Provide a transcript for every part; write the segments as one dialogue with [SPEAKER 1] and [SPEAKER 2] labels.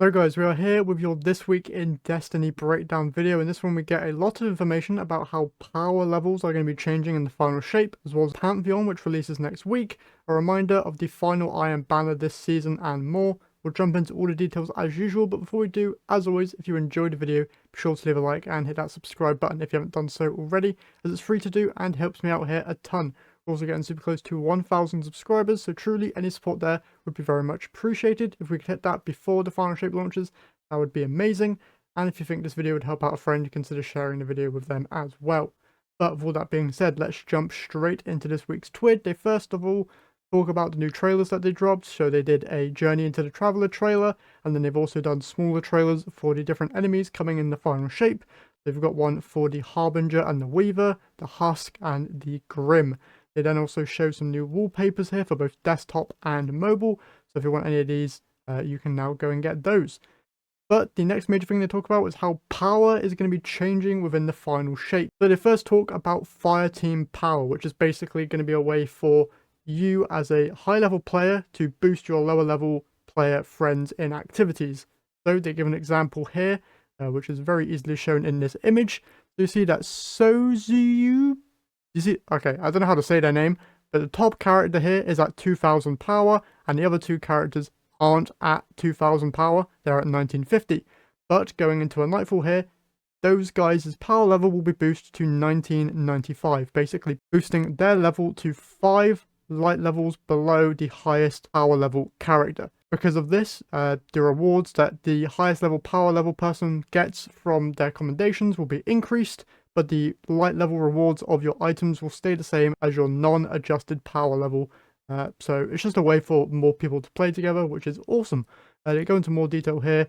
[SPEAKER 1] So guys, we are here with your This Week in Destiny breakdown video. In this one we get a lot of information about how power levels are going to be changing in the final shape, as well as Pantheon, which releases next week, a reminder of the final Iron Banner this season, and more. We'll jump into all the details as usual, but before we do, as always, if you enjoyed the video, be sure to leave a like and hit that subscribe button if you haven't done so already, as it's free to do and helps me out here a ton. We're also getting super close to 1,000 subscribers, so truly any support there would be very much appreciated. If we could hit that before the final shape launches, that would be amazing. And if you think this video would help out a friend, consider sharing the video with them as well. But with all that being said, let's jump straight into this week's TWID. They first of all talk about the new trailers that they dropped. So they did a Journey into the Traveler trailer, and then they've also done smaller trailers for the different enemies coming in the final shape. They've got one for the Harbinger and the Weaver, the Husk and the Grim. They then also show some new wallpapers here for both desktop and mobile. So if you want any of these, you can now go and get those. But the next major thing they talk about is how power is going to be changing within the final shape. So they first talk about Fireteam Power, which is basically going to be a way for you as a high level player to boost your lower level player friends in activities. So they give an example here, which is very easily shown in this image. So you see that Sozu. You see, okay, I don't know how to say their name, but the top character here is at 2000 power, and the other two characters aren't at 2000 power, they're at 1950. But going into a Nightfall here, those guys' power level will be boosted to 1995, basically boosting their level to 5 light levels below the highest power level character. Because of this, the rewards that the highest level power level person gets from their commendations will be increased, but the light level rewards of your items will stay the same as your non-adjusted power level. So it's just a way for more people to play together, which is awesome. They go into more detail here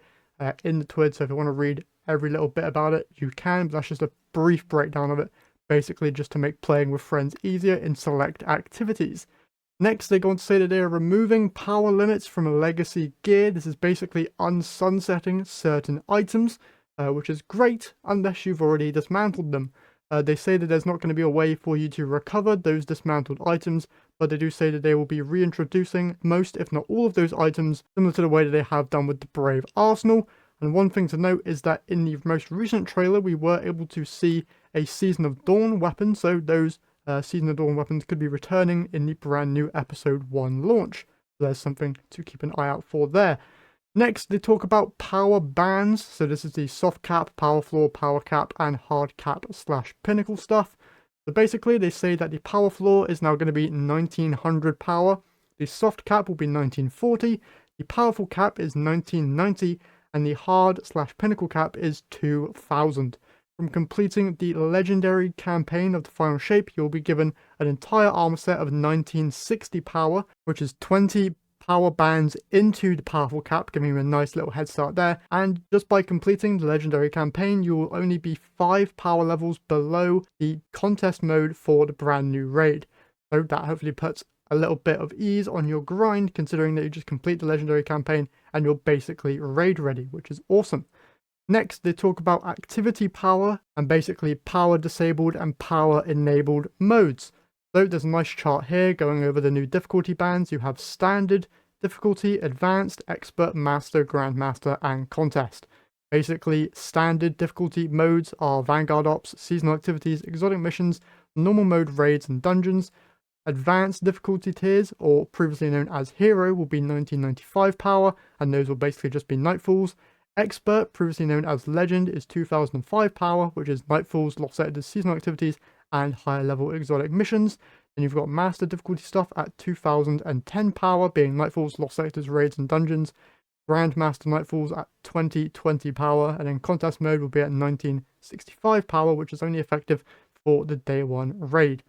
[SPEAKER 1] in the TWID, so if you want to read every little bit about it, you can, but that's just a brief breakdown of it, basically just to make playing with friends easier in select activities. Next, they go on to say that they are removing power limits from legacy gear. This is basically unsunsetting certain items, which is great unless you've already dismantled them. They say that there's not going to be a way for you to recover those dismantled items, but they do say that they will be reintroducing most, if not all of those items, similar to the way that they have done with the Brave Arsenal. And one thing to note is that in the most recent trailer, we were able to see a Season of Dawn weapon, so those Season of Dawn weapons could be returning in the brand new Episode 1 launch. So there's something to keep an eye out for there. Next, they talk about power bands. So this is the soft cap, power floor, power cap, and hard cap / pinnacle stuff. So basically, they say that the power floor is now going to be 1900 power. The soft cap will be 1940. The powerful cap is 1990. And the hard / pinnacle cap is 2000. From completing the legendary campaign of the final shape, you'll be given an entire armor set of 1960 power, which is 20 power bands into the powerful cap, giving you a nice little head start there. And just by completing the legendary campaign, you will only be 5 power levels below the contest mode for the brand new raid. So that hopefully puts a little bit of ease on your grind, considering that you just complete the legendary campaign and you're basically raid ready, which is awesome. Next, they talk about activity power and basically power disabled and power enabled modes. So there's a nice chart here going over the new difficulty bands. You have standard difficulty, advanced, expert, master, grandmaster, and contest. Basically, standard difficulty modes are Vanguard Ops, seasonal activities, exotic missions, normal mode raids and dungeons. Advanced difficulty tiers, or previously known as Hero, will be 1995 power, and those will basically just be Nightfalls. Expert, previously known as Legend, is 2005 power, which is Nightfalls, Lost Sectors, seasonal activities, and higher level exotic missions. Then you've got Master difficulty stuff at 2010 power, being Nightfalls, Lost Sectors, raids, and dungeons. Grandmaster Nightfalls at 2020 power, and then Contest mode will be at 1965 power, which is only effective for the day 1 raid.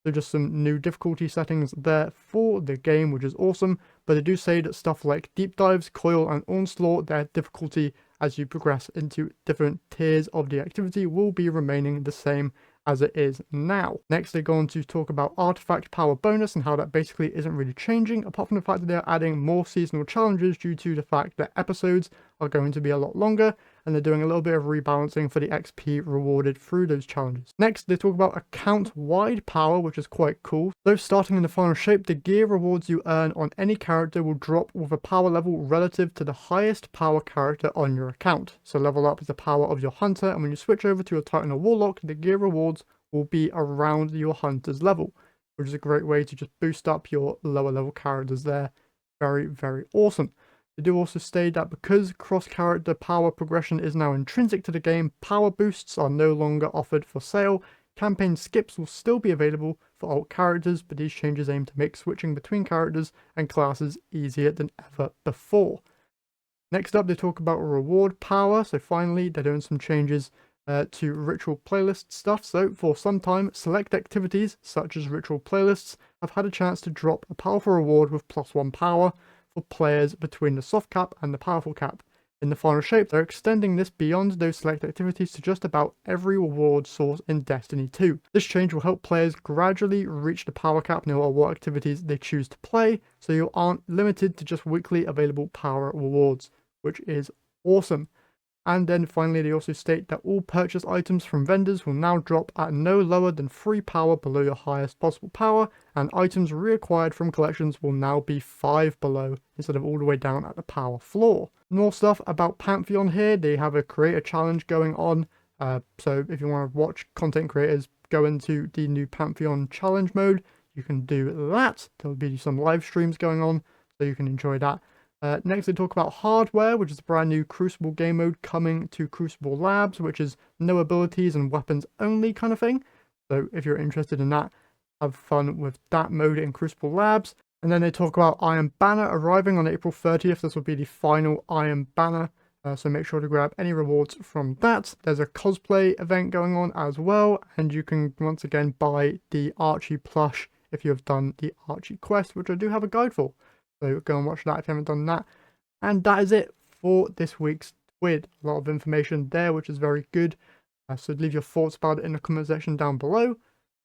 [SPEAKER 1] So just some new difficulty settings there for the game, which is awesome. But they do say that stuff like Deep Dives, Coil, and Onslaught, their difficulty as you progress into different tiers of the activity will be remaining the same as it is now. Next, they go on to talk about artifact power bonus and how that basically isn't really changing, apart from the fact that they're adding more seasonal challenges due to the fact that episodes are going to be a lot longer, and they're doing a little bit of rebalancing for the XP rewarded through those challenges. Next, they talk about account-wide power, which is quite cool. So starting in the final shape, the gear rewards you earn on any character will drop with a power level relative to the highest power character on your account. So level up is the power of your hunter, and when you switch over to your Titan or Warlock, the gear rewards will be around your hunter's level, which is a great way to just boost up your lower level characters there. Very, very awesome. They do also state that because cross-character power progression is now intrinsic to the game, power boosts are no longer offered for sale. Campaign skips will still be available for alt characters, but these changes aim to make switching between characters and classes easier than ever before. Next up, they talk about reward power. So finally, they're doing some changes to ritual playlist stuff. So for some time, select activities such as ritual playlists have had a chance to drop a powerful reward with +1 power for players between the soft cap and the powerful cap. In the final shape, they're extending this beyond those select activities to just about every reward source in Destiny 2. This change will help players gradually reach the power cap no matter what activities they choose to play, so you aren't limited to just weekly available power rewards, which is awesome. And then finally, they also state that all purchase items from vendors will now drop at no lower than 3 power below your highest possible power, and items reacquired from collections will now be 5 below instead of all the way down at the power floor. More stuff about Pantheon here. They have a creator challenge going on. So if you want to watch content creators go into the new Pantheon challenge mode, you can do that. There'll be some live streams going on, so you can enjoy that. Next, they talk about hardware, which is a brand new Crucible game mode coming to Crucible Labs, which is no abilities and weapons only kind of thing. So if you're interested in that, have fun with that mode in Crucible Labs. And then they talk about Iron Banner arriving on April 30th. This will be the final Iron Banner, so make sure to grab any rewards from that. There's a cosplay event going on as well, and you can once again buy the Archie plush if you have done the Archie quest, which I do have a guide for. So go and watch that if you haven't done that. And that is it for this week's Twid. A lot of information there, which is very good. So leave your thoughts about it in the comment section down below.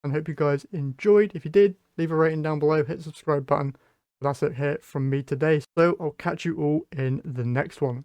[SPEAKER 1] And hope you guys enjoyed. If you did, leave a rating down below, hit the subscribe button. But that's it here from me today. So I'll catch you all in the next one.